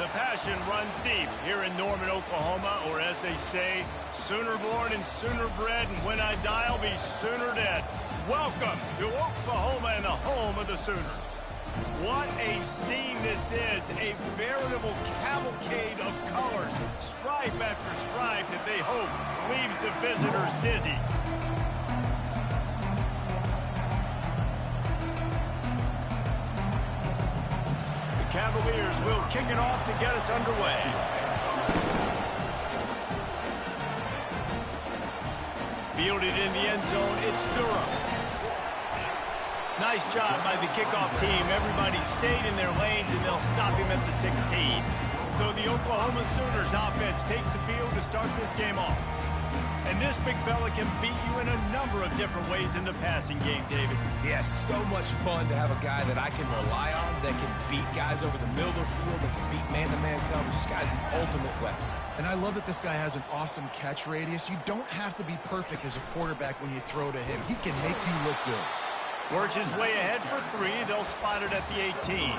The passion runs deep here in Norman, Oklahoma, or as they say, sooner born and sooner bred, and when I die, I'll be sooner dead. Welcome to Oklahoma and the home of the Sooners. What a scene this is, a veritable cavalcade of colors, stripe after stripe that they hope leaves the visitors dizzy. The Cavaliers will kick it off to get us underway. Fielded in the end zone, it's Durham. Nice job by the kickoff team. Everybody stayed in their lanes, and they'll stop him at the 16. So the Oklahoma Sooners offense takes the field to start this game off. And this big fella can beat you in a number of different ways in the passing game, David. Yes, so much fun to have a guy that I can rely on, that can beat guys over the middle of the field, that can beat man-to-man coverage. This guy's the ultimate weapon. And I love that this guy has an awesome catch radius. You don't have to be perfect as a quarterback when you throw to him. He can make you look good. Works his way ahead for 3. They'll spot it at the 18.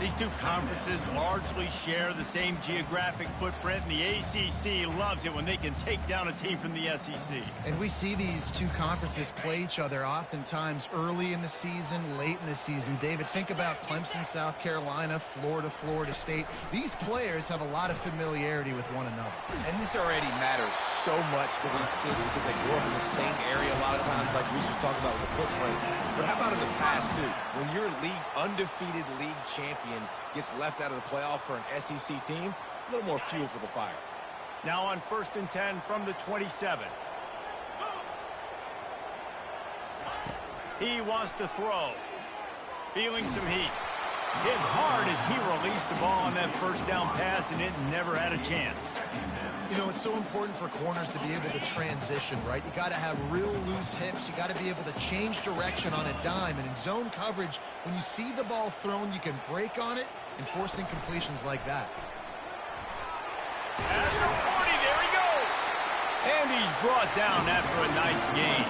These two conferences largely share the same geographic footprint, and the ACC loves it when they can take down a team from the SEC. And we see these two conferences play each other oftentimes early in the season, late in the season. David, think about Clemson, South Carolina, Florida, Florida State. These players have a lot of familiarity with one another. And this already matters so much to these kids because they grew up in the same area a lot of times, like we just talked about with the footprint. But how about in the past, too? When your undefeated league champion gets left out of the playoff for an SEC team, a little more fuel for the fire. Now on 1st and 10 from the 27. He wants to throw. Feeling some heat. Hit hard as he released the ball on that first down pass, and it never had a chance. You know, it's so important for corners to be able to transition, right? You got to have real loose hips. You got to be able to change direction on a dime. And in zone coverage, when you see the ball thrown, you can break on it and force incompletions like that. After 40, there he goes. And he's brought down after a nice gain.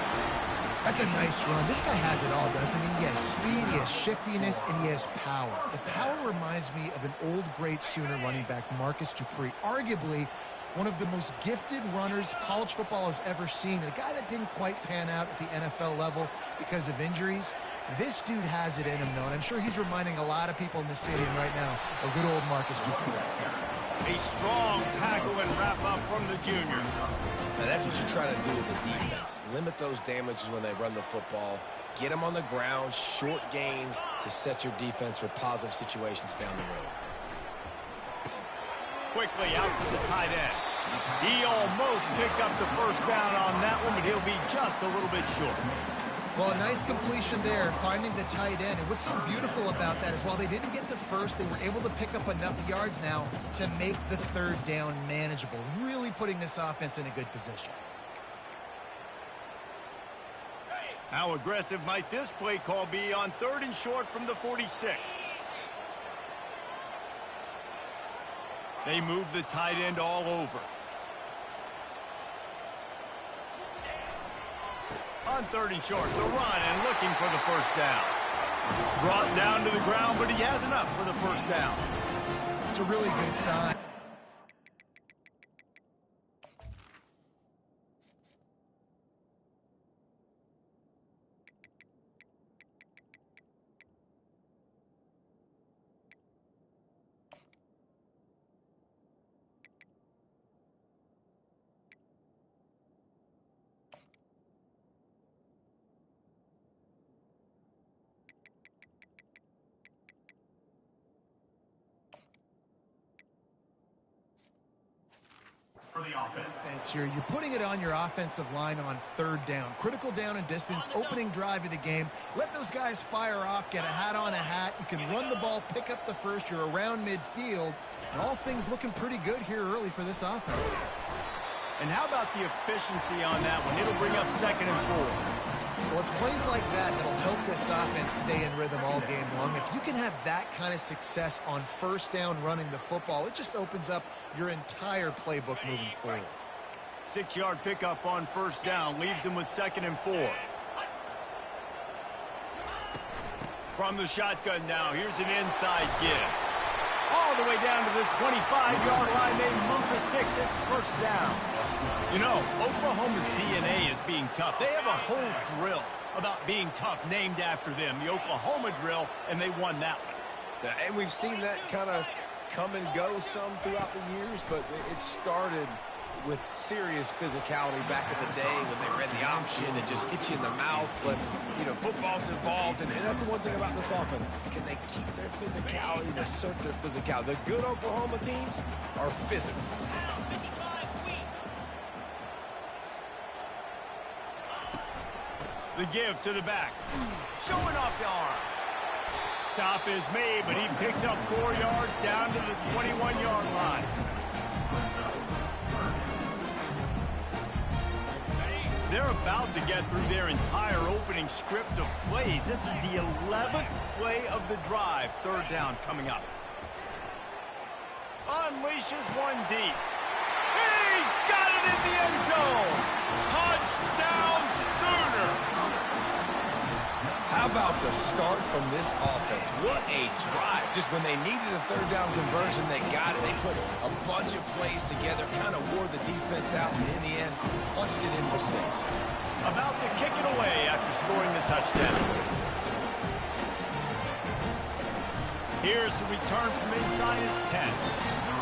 That's a nice run. This guy has it all, doesn't he? He has speed, he has shiftiness, and he has power. The power reminds me of an old great Sooner running back, Marcus Dupree. Arguably one of the most gifted runners college football has ever seen. A guy that didn't quite pan out at the NFL level because of injuries. This dude has it in him, though, and I'm sure he's reminding a lot of people in the stadium right now of good old Marcus Dupree. A strong tackle and wrap up from the junior. Now that's what you try to do as a defense. Limit those damages when they run the football. Get them on the ground, short gains to set your defense for positive situations down the road. Quickly out to the tight end. He almost picked up the first down on that one, but he'll be just a little bit short. Well, a nice completion there, finding the tight end. And what's so beautiful about that is while they didn't get the first, they were able to pick up enough yards now to make the third down manageable, really putting this offense in a good position. How aggressive might this play call be on 3rd and short from the 46? They move the tight end all over. On 3rd and short, the run and looking for the first down. Brought down to the ground, but he has enough for the first down. It's a really good sign. For the offense here, you're putting it on your offensive line on 3rd down. Critical down and distance, opening drive of the game. Let those guys fire off, get a hat on a hat. You can run the ball, pick up the first. You're around midfield. And all things looking pretty good here early for this offense. And how about the efficiency on that one? It'll bring up 2nd and 4. Well, it's plays like that that'll help this offense stay in rhythm all game long. If you can have that kind of success on 1st down running the football, it just opens up your entire playbook moving forward. 6-yard pickup on 1st down leaves them with 2nd and 4. From the shotgun now, here's an inside give. All the way down to the 25-yard line. They move the sticks. It's first down. You know, Oklahoma's DNA is being tough. They have a whole drill about being tough named after them, the Oklahoma drill, and they won that one. Yeah, and we've seen that kind of come and go some throughout the years, but it started with serious physicality back in the day when they read the option and just hit you in the mouth. But, you know, football's involved, and that's the one thing about this offense. Can they keep their physicality and assert their physicality? The good Oklahoma teams are physical. The give to the back. Showing off the arm. Stop is made, but he picks up 4 yards down to the 21-yard line. They're about to get through their entire opening script of plays. This is the 11th play of the drive. Third down coming up. Unleashes one deep. He's got it in the end zone. Touchdown Sooner. How about the start from this offense? What a drive. Just when they needed a third down conversion, they got it. They put a bunch of plays together, kind of wore the defense out, and in the end, punched it in for 6. About to kick it away after scoring the touchdown. Here's the return from inside his 10.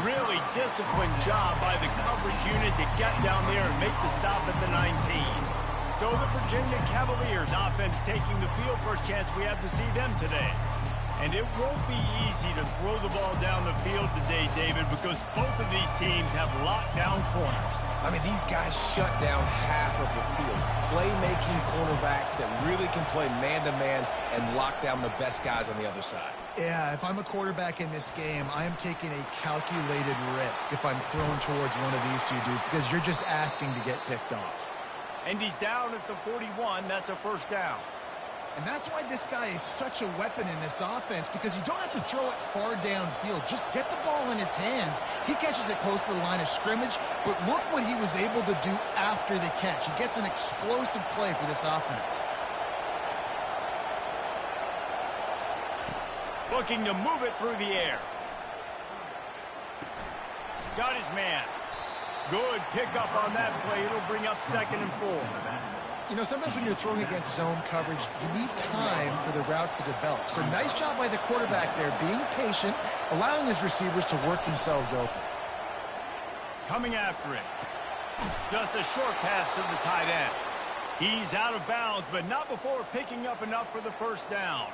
Really disciplined job by the coverage unit to get down there and make the stop at the 19. So the Virginia Cavaliers offense taking the field. First chance we have to see them today. And it won't be easy to throw the ball down the field today, David, because both of these teams have lockdown corners. I mean, these guys shut down half of the field. Playmaking cornerbacks that really can play man-to-man and lock down the best guys on the other side. Yeah, if I'm a quarterback in this game, I am taking a calculated risk if I'm throwing towards one of these two dudes because you're just asking to get picked off. And he's down at the 41. That's a first down. And that's why this guy is such a weapon in this offense, because you don't have to throw it far downfield. Just get the ball in his hands. He catches it close to the line of scrimmage, but look what he was able to do after the catch. He gets an explosive play for this offense. Looking to move it through the air. Got his man. Good pickup on that play. It'll bring up 2nd and 4. You know, sometimes when you're throwing against zone coverage, you need time for the routes to develop. So nice job by the quarterback there, being patient, allowing his receivers to work themselves open. Coming after it. Just a short pass to the tight end. He's out of bounds, but not before picking up enough for the first down.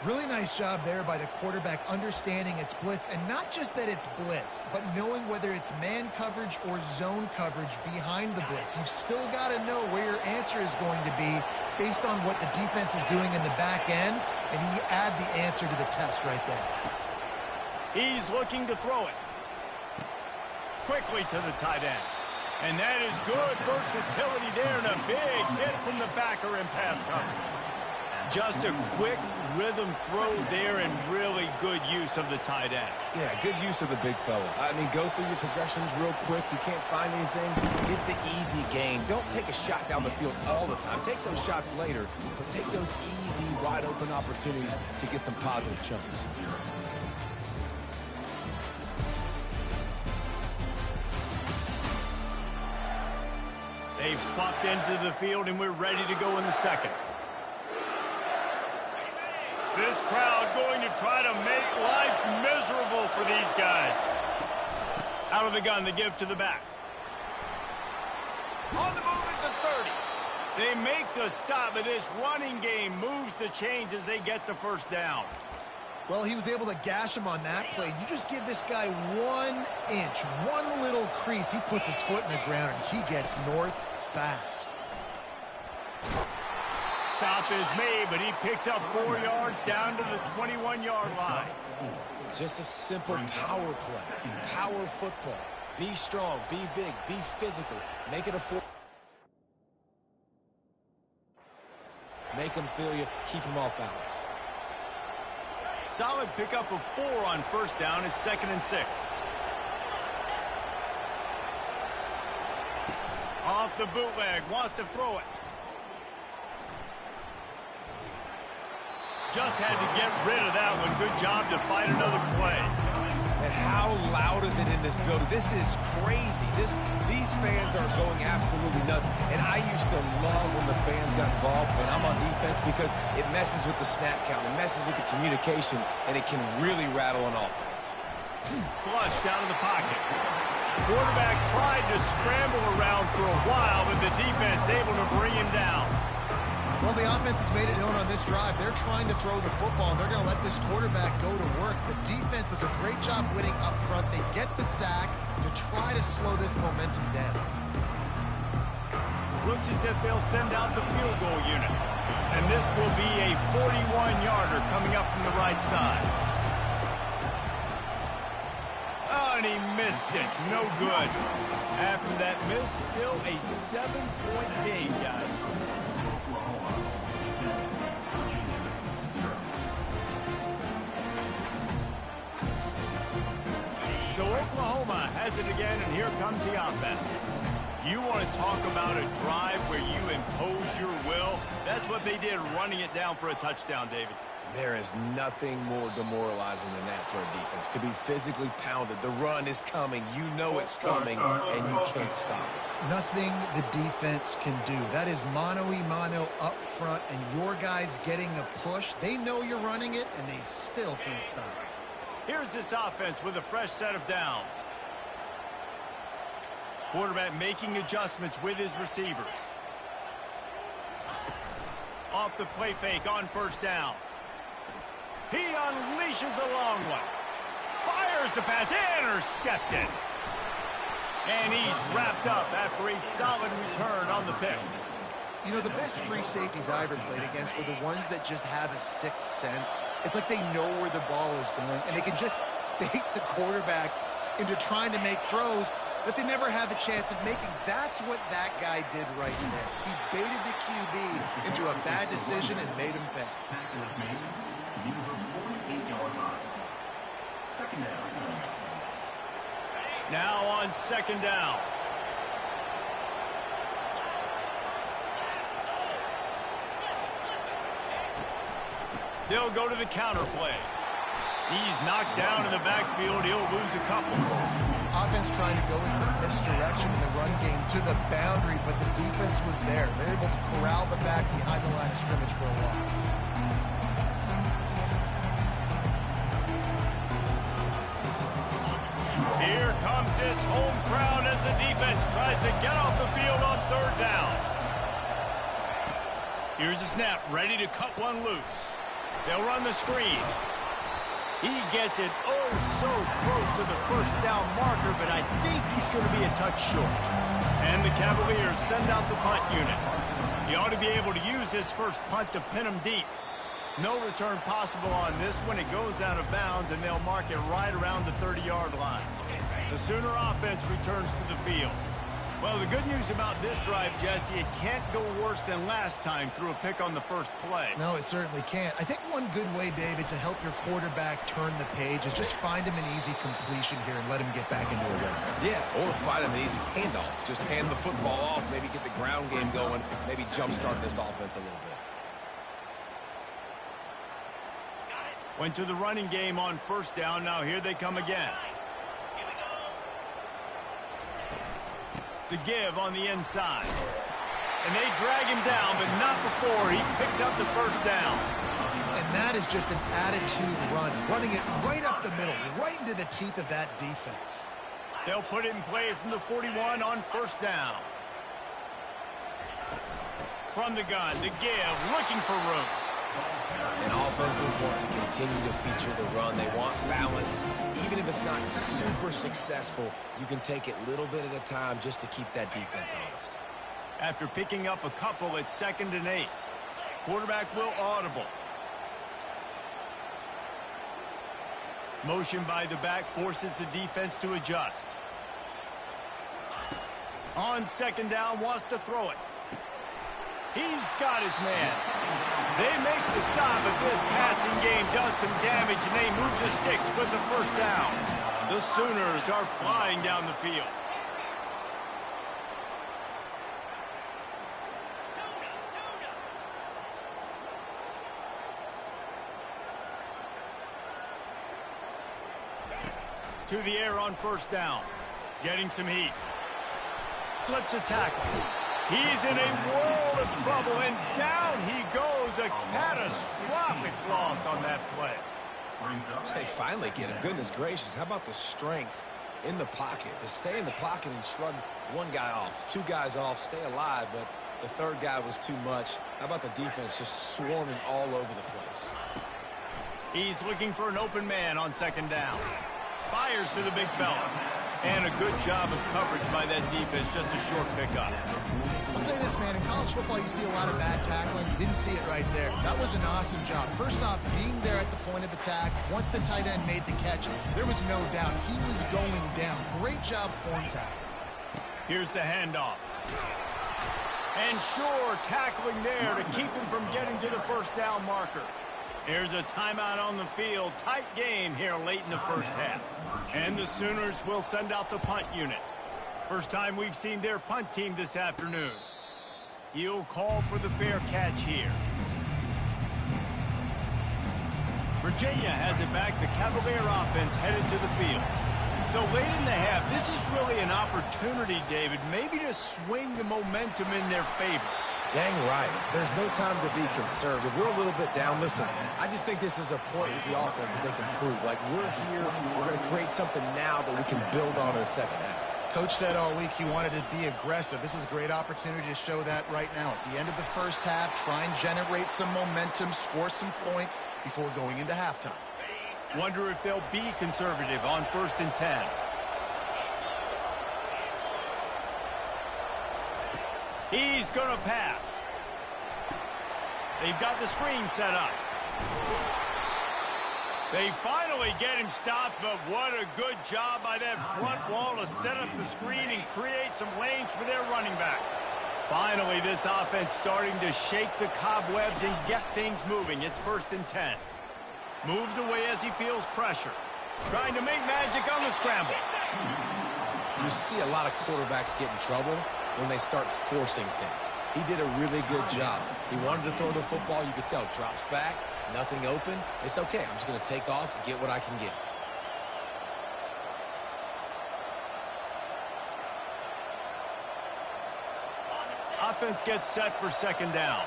Really nice job there by the quarterback understanding it's blitz, and not just that it's blitz, but knowing whether it's man coverage or zone coverage behind the blitz. You've still got to know where your answer is going to be based on what the defense is doing in the back end, and he add the answer to the test right there. He's looking to throw it. Quickly to the tight end. And that is good versatility there, and a big hit from the backer in pass coverage. Just a quick rhythm throw there and really good use of the tight end. Yeah, good use of the big fella. I mean, go through your progressions real quick. You can't find anything. Get the easy gain. Don't take a shot down the field all the time. Take those shots later, but take those easy, wide-open opportunities to get some positive chunks. They've swapped into the field, and we're ready to go in the second. This crowd going to try to make life miserable for these guys. Out of the gun, the give to the back. On the move at the 30. They make the stop, but this running game moves the chains as they get the first down. Well, he was able to gash him on that play. You just give this guy 1 inch, one little crease. He puts his foot in the ground. He gets north fast. Stop is made, but he picks up 4 yards down to the 21-yard line. Just a simple power play. Power football. Be strong, be big, be physical. Make it a 4. Make them feel you, keep them off balance. Solid pickup of 4 on first down. It's 2nd and 6. Off the bootleg, wants to throw it. Just had to get rid of that one. Good job to fight another play. how loud is it in this building? This is crazy. These fans are going absolutely nuts. And I used to love when the fans got involved when I'm on defense because it messes with the snap count, it messes with the communication, and it can really rattle an offense. Flushed out of the pocket. Quarterback tried to scramble around for a while, but the defense able to bring him down. Well, the offense has made it known on this drive. They're trying to throw the football, and they're going to let this quarterback go to work. The defense does a great job winning up front. They get the sack to try to slow this momentum down. Looks as if they'll send out the field goal unit. And this will be a 41-yarder coming up from the right side. Oh, and he missed it. No good. After that miss, still a 7-point game, guys. So Oklahoma has it again, and here comes the offense. You want to talk about a drive where you impose your will? That's what they did, running it down for a touchdown, David. There is nothing more demoralizing than that for a defense. To be physically pounded, the run is coming, you know it's coming, and you can't stop it. Nothing the defense can do. That is mano-a-mano up front, and your guys getting a push. They know you're running it, and they still can't stop it. Here's this offense with a fresh set of downs. Quarterback making adjustments with his receivers. Off the play fake on first down. He unleashes a long one. Fires the pass. Intercepted. And he's wrapped up after a solid return on the pick. You know, the best free safeties I ever played against were the ones that just have a sixth sense. It's like they know where the ball is going, and they can just bait the quarterback into trying to make throws that they never have a chance of making. That's what that guy did right there. He baited the QB into a bad decision and made him pay. Now on second down. They'll go to the counter play. He's knocked down in the backfield. He'll lose a couple. Offense trying to go with some misdirection in the run game to the boundary, but the defense was there. They're able to corral the back behind the line of scrimmage for a loss. Here comes this home crowd as the defense tries to get off the field on third down. Here's the snap, ready to cut one loose. They'll run the screen. He gets it oh so close to the first down marker, but I think he's going to be a touch short. And the Cavaliers send out the punt unit. He ought to be able to use his first punt to pin him deep. No return possible on this when it goes out of bounds, and they'll mark it right around the 30-yard line. The Sooner offense returns to the field. Well, the good news about this drive, Jesse, it can't go worse than last time through a pick on the first play. No, it certainly can't. I think one good way, David, to help your quarterback turn the page is just find him an easy completion here and let him get back into a rhythm. Yeah, or find him an easy handoff. Just hand the football off, maybe get the ground game going, maybe jumpstart this offense a little bit. Went to the running game on first down. Now here they come again. The give on the inside. And they drag him down, but not before he picks up the first down. And that is just an attitude run, running it right up the middle, right into the teeth of that defense. They'll put it in play from the 41 on first down. From the gun, the give, looking for room. And offenses want to continue to feature the run. They want balance. Even if it's not super successful, you can take it little bit at a time just to keep that defense honest. After picking up a couple, it's 2nd and 8. Quarterback will audible. Motion by the back forces the defense to adjust. On 2nd down, wants to throw it. He's got his man. They make the stop, but this passing game does some damage, and they move the sticks with the first down. The Sooners are flying down the field. to the air on first down. Getting some heat. Slips a tackle. He's in a world of trouble, and down he goes. A catastrophic loss on that play. They finally get him. Goodness gracious, how about the strength in the pocket? To stay in the pocket and shrug one guy off, two guys off, stay alive, but the third guy was too much. How about the defense just swarming all over the place? He's looking for an open man on second down. Fires to the big fella. And a good job of coverage by that defense, just a short pickup. I'll say this, man, in college football you see a lot of bad tackling. You didn't see it right there. That was an awesome job. First off, being there at the point of attack. Once the tight end made the catch, there was no doubt he was going down. Great job form tackle. Here's the handoff. And sure, tackling there to keep him from getting to the first down marker. Here's a timeout on the field. Tight game here late in the first half. And the Sooners will send out the punt unit. First time we've seen their punt team this afternoon. He'll call for the fair catch here. Virginia has it back. The Cavalier offense headed to the field. So late in the half, this is really an opportunity, David, maybe to swing the momentum in their favor. Dang right. There's no time to be conservative. We're a little bit down. Listen, I just think this is a point with the offense that they can prove. Like, we're here, we're going to create something now that we can build on in the second half. Coach said all week he wanted to be aggressive. This is a great opportunity to show that right now. At the end of the first half, try and generate some momentum, score some points before going into halftime. Wonder if they'll be conservative on 1st and 10. He's going to pass. They've got the screen set up. They finally get him stopped, but what a good job by that front wall to set up the screen and create some lanes for their running back. Finally, this offense starting to shake the cobwebs and get things moving. It's 1st and 10. Moves away as he feels pressure. Trying to make magic on the scramble. You see a lot of quarterbacks get in trouble when they start forcing things. He did a really good job. He wanted to throw the football. You could tell. Drops back, nothing open. It's okay. I'm just going to take off and get what I can get. Offense gets set for 2nd down.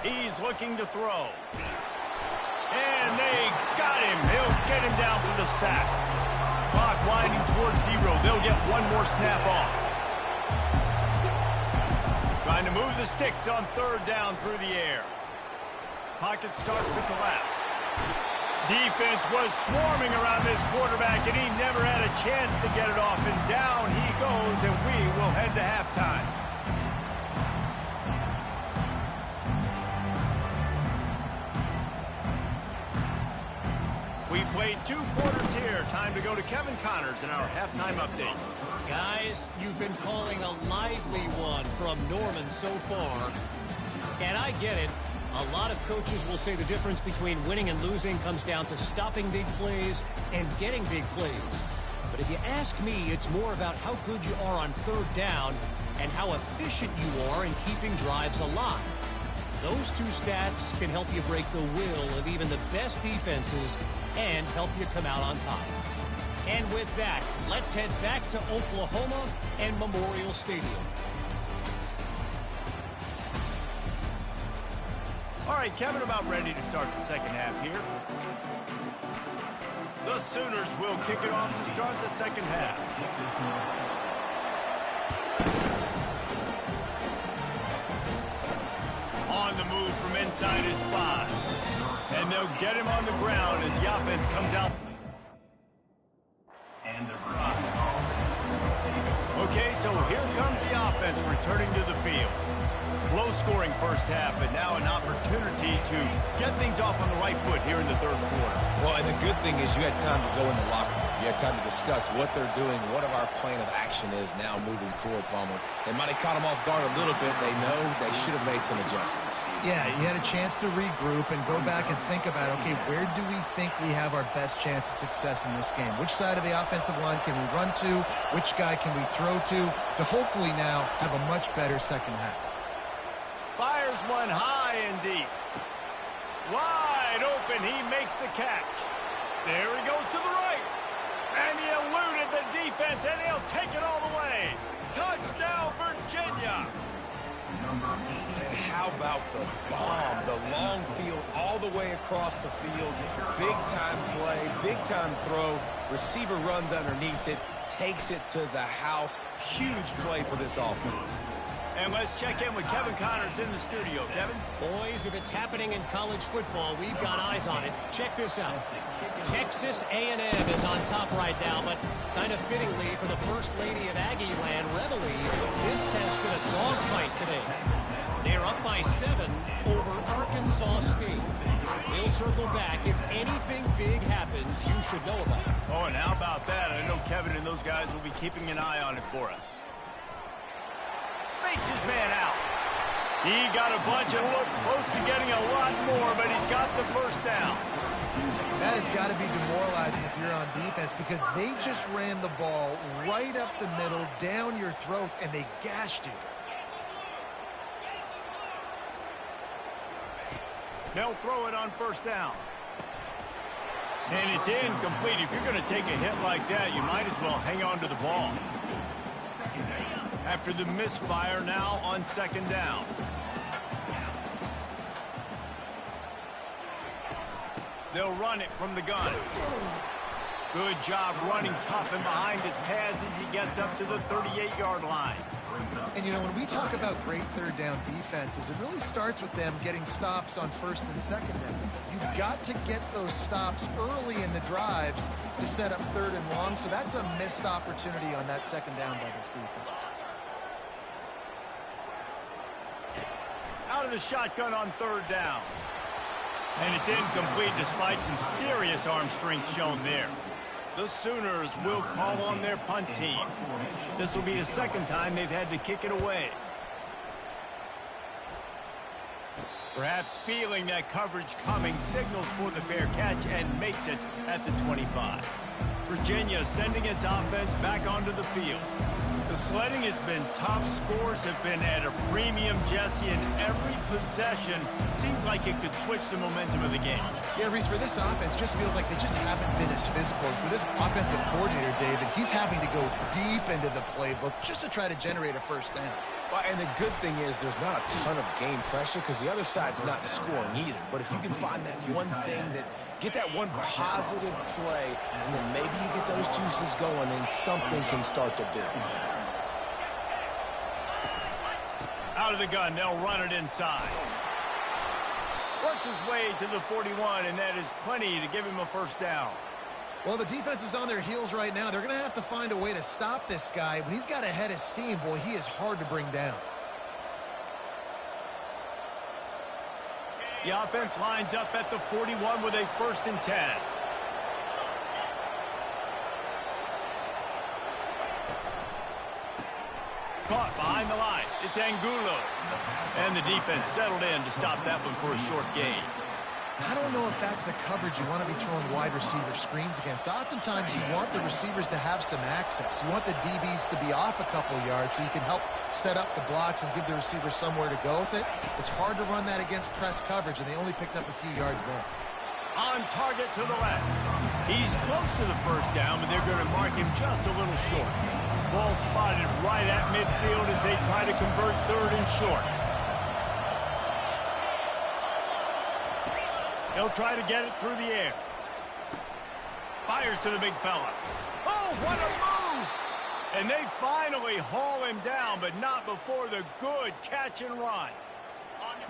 He's looking to throw. And they got him. He'll get him down for the sack. Clock winding towards 0. They'll get one more snap off. Trying to move the sticks on 3rd down through the air. Pocket starts to collapse. Defense was swarming around this quarterback, and he never had a chance to get it off. And down he goes, and we will head to halftime. We played 2 quarters here. Time to go to Kevin Connors in our halftime update. Guys, you've been calling a lively one from Norman so far. And I get it. A lot of coaches will say the difference between winning and losing comes down to stopping big plays and getting big plays. But if you ask me, it's more about how good you are on 3rd down and how efficient you are in keeping drives alive. Those 2 stats can help you break the will of even the best defenses and help you come out on top. And with that, let's head back to Oklahoma and Memorial Stadium. All right, Kevin, about ready to start the 2nd half here. The Sooners will kick it off to start the 2nd half. On the move from inside his 5. And they'll get him on the ground as the offense comes out. And they're right. Okay, so here comes the offense returning to the field. Low-scoring first half, but now an opportunity to get things off on the right foot here in the 3rd quarter. Well, and the good thing is you had time to go in the locker room. You had time to discuss what they're doing, what our plan of action is now moving forward, Palmer. They might have caught them off guard a little bit. They know they should have made some adjustments. Yeah, you had a chance to regroup and go back and think about, okay, where do we think we have our best chance of success in this game? Which side of the offensive line can we run to? Which guy can we throw to hopefully now have a much better 2nd half? Fires one high and deep. Wide open, he makes the catch. There he goes to the right. And he eluded the defense, and he'll take it all the way. Touchdown, Virginia. And how about the bomb? The long field all the way across the field. Big-time play, big-time throw. Receiver runs underneath it, takes it to the house. Huge play for this offense. And let's check in with Kevin Connors in the studio. Kevin? Boys, if it's happening in college football, we've got eyes on it. Check this out. Texas A&M is on top right now, but kind of fittingly for the First Lady of Aggie Land, Reveille, this has been a dogfight today. They're up by 7 over Arkansas State. We'll circle back. If anything big happens, you should know about it. Oh, and how about that? I know Kevin and those guys will be keeping an eye on it for us. Fakes his man out. He got a bunch and looked close to getting a lot more, but he's got the first down. That has got to be demoralizing if you're on defense because they just ran the ball right up the middle, down your throats, and they gashed you. They'll throw it on first down. And it's incomplete. If you're going to take a hit like that, you might as well hang on to the ball. After the misfire, now on second down. They'll run it from the gun. Good job running tough and behind his pads as he gets up to the 38-yard line. And, you know, when we talk about great third down defenses, it really starts with them getting stops on first and second down. You've got to get those stops early in the drives to set up third and long, so that's a missed opportunity on that second down by this defense. Out of the shotgun on third down. And it's incomplete despite some serious arm strength shown there. The Sooners will call on their punt team. This will be the second time they've had to kick it away. Perhaps feeling that coverage coming, signals for the fair catch and makes it at the 25. Virginia sending its offense back onto the field. The sledding has been tough. Scores have been at a premium, Jesse, and every possession seems like it could switch the momentum of the game. Yeah, Reese, for this offense, just feels like they just haven't been as physical. For this offensive coordinator, David, he's having to go deep into the playbook just to try to generate a first down. Well, and the good thing is there's not a ton of game pressure because the other side's not scoring either. But if you can find that one thing get that one positive play, and then maybe you get those juices going, then something can start to build. Out of the gun, they'll run it inside. Works his way to the 41, and that is plenty to give him a first down. Well, the defense is on their heels right now. They're going to have to find a way to stop this guy. When he's got a head of steam, boy, he is hard to bring down. The offense lines up at the 41 with a 1st and 10. Caught behind the line. It's Angulo. And the defense settled in to stop that one for a short gain. I don't know if that's the coverage you want to be throwing wide receiver screens against. Oftentimes, you want the receivers to have some access. You want the DBs to be off a couple yards so you can help set up the blocks and give the receiver somewhere to go with it. It's hard to run that against press coverage, and they only picked up a few yards there. On target to the left. He's close to the first down, but they're going to mark him just a little short. Ball spotted right at midfield as they try to convert third and short. He'll try to get it through the air. Fires to the big fella. Oh, what a move! And they finally haul him down, but not before the good catch and run.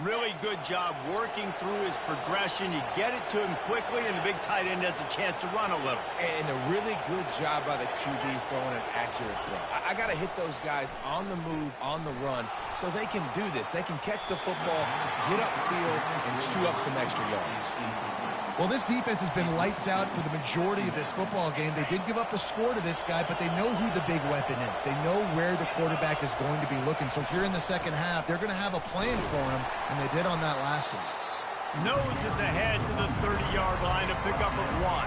Really good job working through his progression. You get it to him quickly, and the big tight end has a chance to run a little. And a really good job by the QB throwing an accurate throw. I got to hit those guys on the move, on the run, so they can do this. They can catch the football, get upfield, and chew up some extra yards. Well, this defense has been lights out for the majority of this football game. They did give up a score to this guy, but they know who the big weapon is. They know where the quarterback is going to be looking. So here in the second half, they're going to have a plan for him, and they did on that last one. Noses ahead to the 30-yard line to pick up with 1.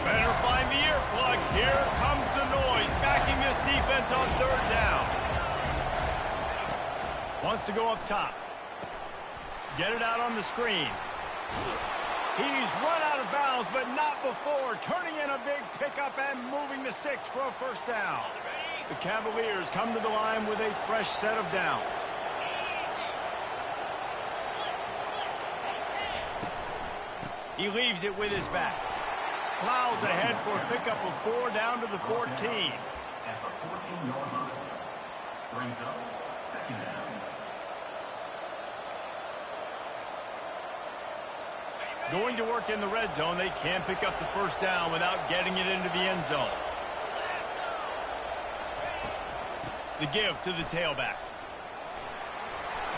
Better find the earplugs. Here Wants to go up top. Get it out on the screen. He's run out of bounds, but not before. Turning in a big pickup and moving the sticks for a first down. The Cavaliers come to the line with a fresh set of downs. He leaves it with his back. Plows ahead for a pickup of 4 down to the 14. At the 14-yard line. Brings up second down. Going to work in the red zone. They can't pick up the first down without getting it into the end zone. The give to the tailback.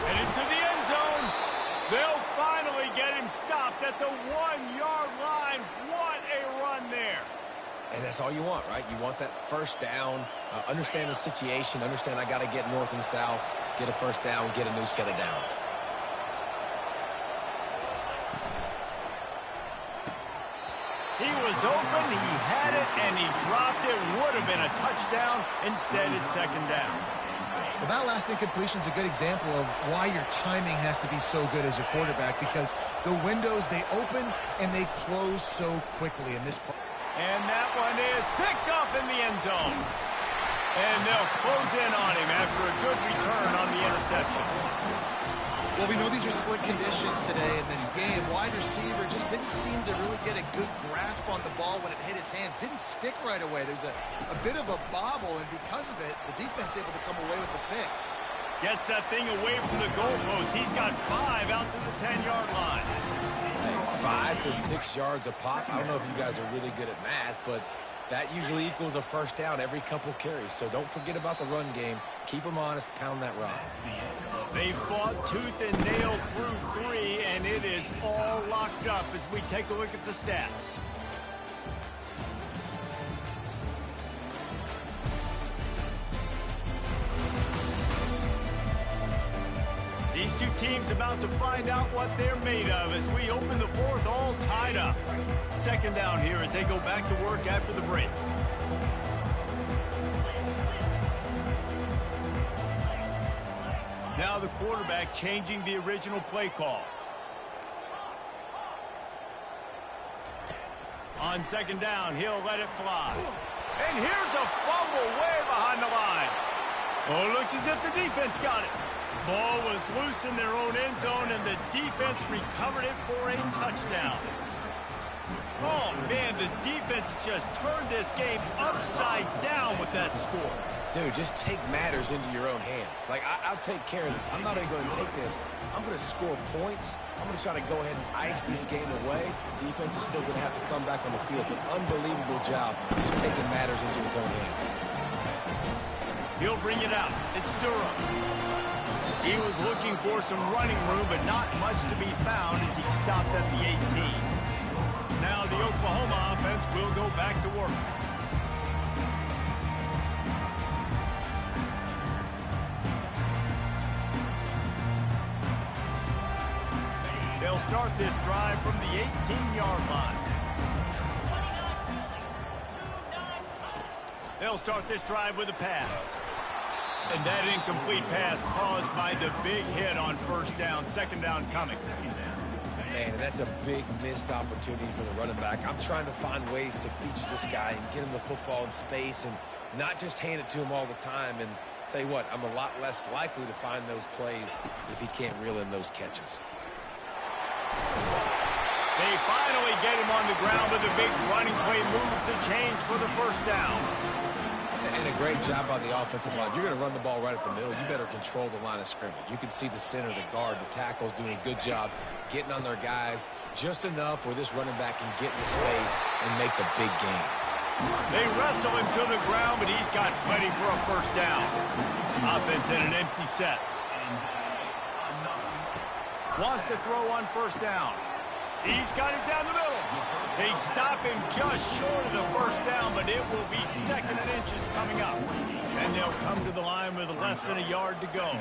And into the end zone. They'll finally get him stopped at the 1-yard line. What a run there. And that's all you want, right? You want that first down, understand the situation, understand I got to get north and south, get a first down, get a new set of downs. He was open, he had it, and he dropped it. Would have been a touchdown. Instead, it's second down. Well, that last incompletion is a good example of why your timing has to be so good as a quarterback, because the windows, they open and they close so quickly in this part. And that one is picked up in the end zone. And they'll close in on him after a good return on the interception. Well, we know these are slick conditions today in this game. Wide receiver just didn't seem to really get a good grasp on the ball when it hit his hands. Didn't stick right away. There's a bit of a bobble, and because of it, the defense able to come away with the pick. Gets that thing away from the goalpost. He's got 5 out to the 10-yard line. Hey, 5 to 6 yards a pop. I don't know if you guys are really good at math, but that usually equals a first down every couple carries. So don't forget about the run game. Keep them honest. Pound that rock. They fought tooth and nail through 3, and it is all locked up as we take a look at the stats. These two teams about to find out what they're made of as we open the fourth, all tied up. Second down here as they go back to work after the break. Now the quarterback changing the original play call. On second down, he'll let it fly. And here's a fumble way behind the line. Oh, looks as if the defense got it. Ball was loose in their own end zone, and the defense recovered it for a touchdown. Oh, man, the defense has just turned this game upside down with that score. Dude, just take matters into your own hands. Like, I'll take care of this. I'm not even going to take this. I'm going to score points. I'm going to try to go ahead and ice this game away. Defense is still going to have to come back on the field, but unbelievable job just taking matters into its own hands. He'll bring it out. It's Durham. He was looking for some running room, but not much to be found as he stopped at the 18. Now the Oklahoma offense will go back to work. They'll start this drive from the 18-yard line. They'll start this drive with a pass. And that incomplete pass caused by the big hit on first down. Second down coming. Man, and that's a big missed opportunity for the running back. I'm trying to find ways to feature this guy and get him the football in space and not just hand it to him all the time. And tell you what, I'm a lot less likely to find those plays if he can't reel in those catches. They finally get him on the ground with a big running play, moves the change for the first down. And a great job by the offensive line. If you're going to run the ball right at the middle, you better control the line of scrimmage. You can see the center, the guard, the tackles doing a good job getting on their guys just enough where this running back can get in space and make the big game. They wrestle him to the ground, but he's got plenty for a first down. Offense in an empty set. Wants to throw on first down. He's got it down the middle. They stop him just short of the first down, but it will be second and inches coming up. And they'll come to the line with less than a yard to go.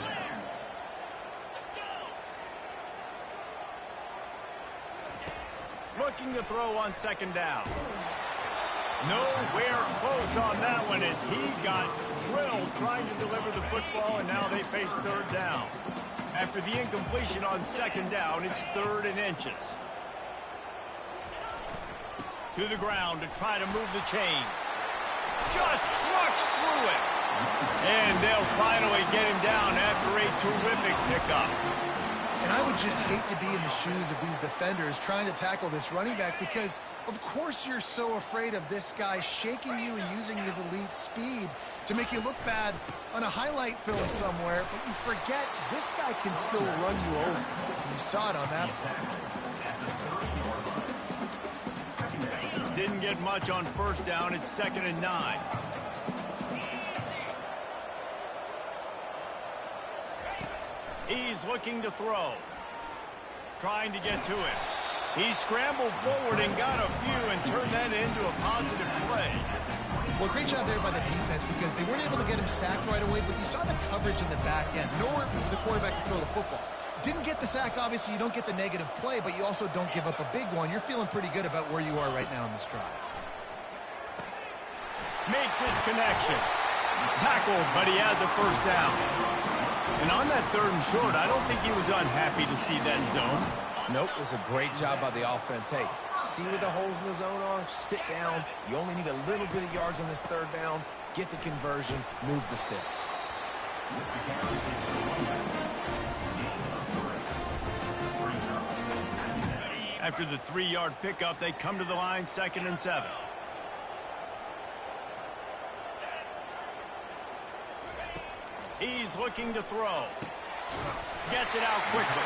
Looking to throw on second down. Nowhere close on that one as he got drilled trying to deliver the football, and now they face third down. After the incompletion on second down, it's 3rd and inches. To the ground to try to move the chains. Just trucks through it. And they'll finally get him down after a terrific pickup. And I would just hate to be in the shoes of these defenders trying to tackle this running back because, of course, you're so afraid of this guy shaking you and using his elite speed to make you look bad on a highlight film somewhere, but you forget this guy can still run you over. You saw it on that play. Didn't get much on first down. It's 2nd and 9. He's looking to throw. Trying to get to it. He scrambled forward and got a few and turned that into a positive play. Well, great job there by the defense because they weren't able to get him sacked right away, but you saw the coverage in the back end. Nowhere for the quarterback to throw the football. Didn't get the sack, obviously. You don't get the negative play, but you also don't give up a big one. You're feeling pretty good about where you are right now in this drive. Makes his connection. Tackled, but he has a first down. And on that 3rd and short, I don't think he was unhappy to see that zone. Nope, it was a great job by the offense. Hey, see where the holes in the zone are? Sit down. You only need a little bit of yards on this 3rd down. Get the conversion. Move the sticks. After the 3-yard pickup, they come to the line, 2nd and 7. He's looking to throw. Gets it out quickly.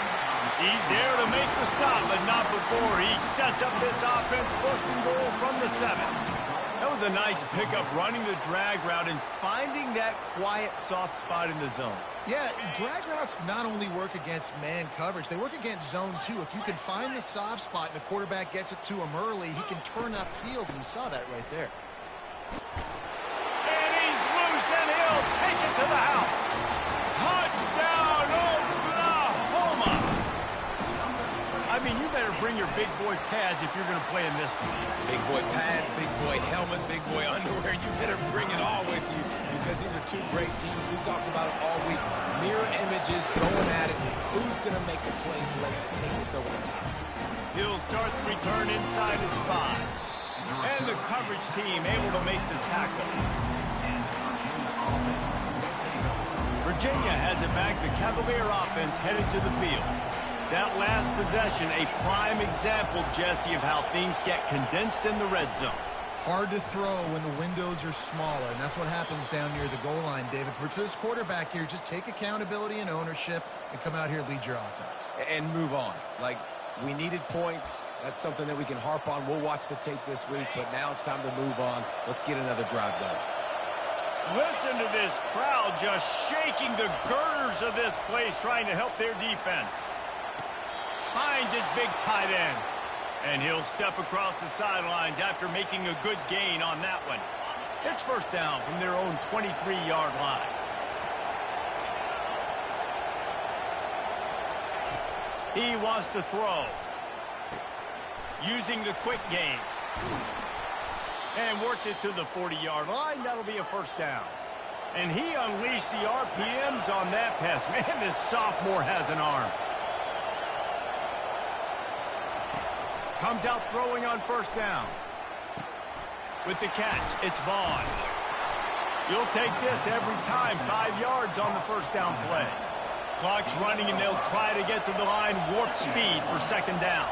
He's there to make the stop, but not before he sets up this offense, 1st and goal from the 7. That was a nice pickup, running the drag route and finding that quiet, soft spot in the zone. Yeah, drag routes not only work against man coverage, they work against zone too. If you can find the soft spot and the quarterback gets it to him early, he can turn upfield, and you saw that right there. And he's loose, and he'll take it to the house. Touchdown, Oklahoma! I mean, you better bring your big boy pads if you're going to play in this one. Big boy pads, big boy helmet, big boy underwear. You better bring it all with you because these are 2 great teams. We talked about it all week. Mirror images going at it. Who's going to make the plays late to take this over the top? He'll start the return inside his 5. And the coverage team able to make the tackle. Virginia has it back. The Cavalier offense headed to the field. That last possession, a prime example, Jesse, of how things get condensed in the red zone. Hard to throw when the windows are smaller, and that's what happens down near the goal line, David. But for this quarterback here, just take accountability and ownership and come out here and lead your offense. And move on. Like, we needed points. That's something that we can harp on. We'll watch the tape this week, but now it's time to move on. Let's get another drive going. Listen to this crowd just shaking the girders of this place, trying to help their defense. Finds his big tight end. And he'll step across the sidelines after making a good gain on that one. It's 1st down from their own 23-yard line. He wants to throw. Using the quick game. And works it to the 40-yard line. That'll be a 1st down. And he unleashed the RPMs on that pass. Man, this sophomore has an arm. Comes out throwing on 1st down. With the catch, it's Vaughn. You'll take this every time. 5 yards on the 1st down play. Clock's running, and they'll try to get to the line. Warp speed for 2nd down.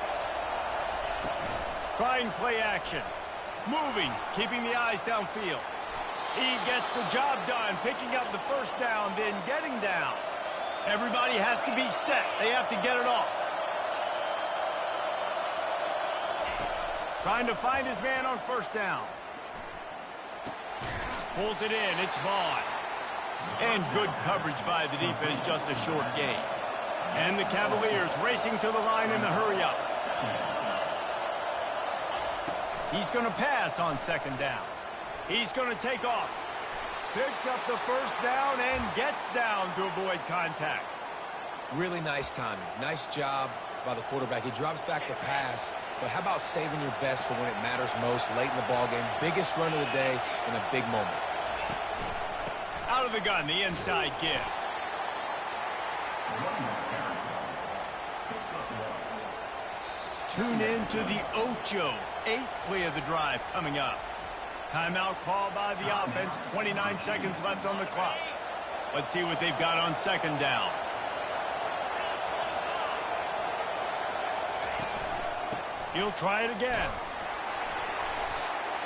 Trying play action. Moving, keeping the eyes downfield. He gets the job done, picking up the 1st down, then getting down. Everybody has to be set. They have to get it off. Trying to find his man on 1st down. Pulls it in. It's Vaughn. And good coverage by the defense, just a short gain. And the Cavaliers racing to the line in the hurry-up. He's going to pass on 2nd down. He's going to take off. Picks up the 1st down and gets down to avoid contact. Really nice timing. Nice job by the quarterback. He drops back to pass, But how about saving your best for when it matters most, late in the ballgame, biggest run of the day in a big moment? Out of the gun, the inside give. Tune in to the Ocho, 8th play of the drive coming up. Timeout called by the offense, 29 seconds left on the clock. Let's see what they've got on second down. He'll try it again.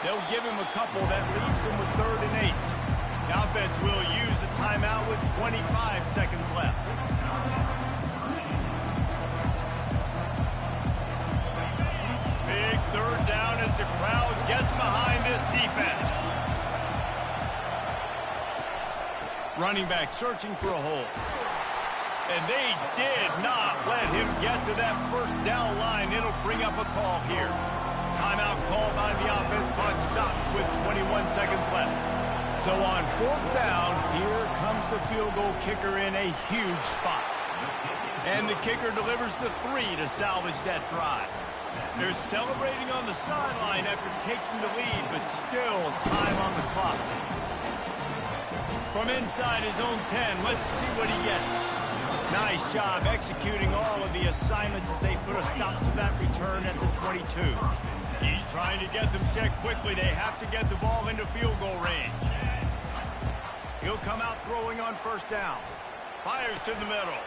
They'll give him a couple that leaves him with 3rd and 8. The offense will use a timeout with 25 seconds left. Big 3rd down as the crowd gets behind this defense. Running back searching for a hole. And they did not let him get to that 1st down line. It'll bring up a call here. Timeout called by the offense. Clock stops with 21 seconds left. So on 4th down, here comes the field goal kicker in a huge spot. And the kicker delivers the 3 to salvage that drive. They're celebrating on the sideline after taking the lead, but still time on the clock. From inside his own 10, let's see what he gets. Nice job executing all of the assignments as they put a stop to that return at the 22. He's trying to get them set quickly. They have to get the ball into field goal range. He'll come out throwing on 1st down. Fires to the middle.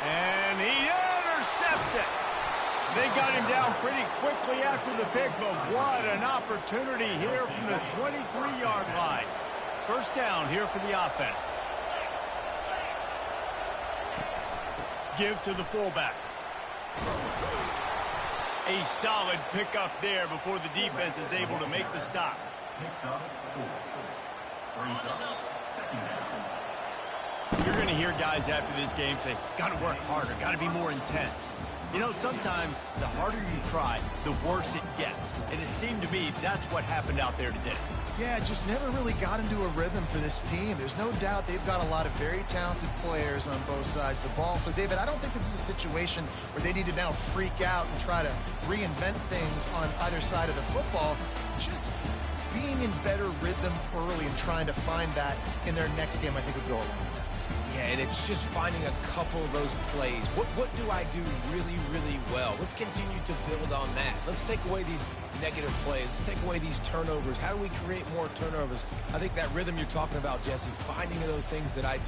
And he intercepts it. They got him down pretty quickly after the pick, but what an opportunity here from the 23-yard line. 1st down here for the offense. Give to the fullback. A solid pickup there before the defense is able to make the stop. Picks up 4. Brings up 2nd down. You're going to hear guys after this game say, got to work harder, got to be more intense. You know, sometimes the harder you try, the worse it gets. And it seemed to me that's what happened out there today. Yeah, just never really got into a rhythm for this team. There's no doubt they've got a lot of very talented players on both sides of the ball. So, David, I don't think this is a situation where they need to now freak out and try to reinvent things on either side of the football. Just being in better rhythm early and trying to find that in their next game, I think would go a long way. Yeah, and it's just finding a couple of those plays. What do I do really, really well? Let's continue to build on that. Let's take away these negative plays. Let's take away these turnovers. How do we create more turnovers? I think that rhythm you're talking about, Jesse, finding those things that I do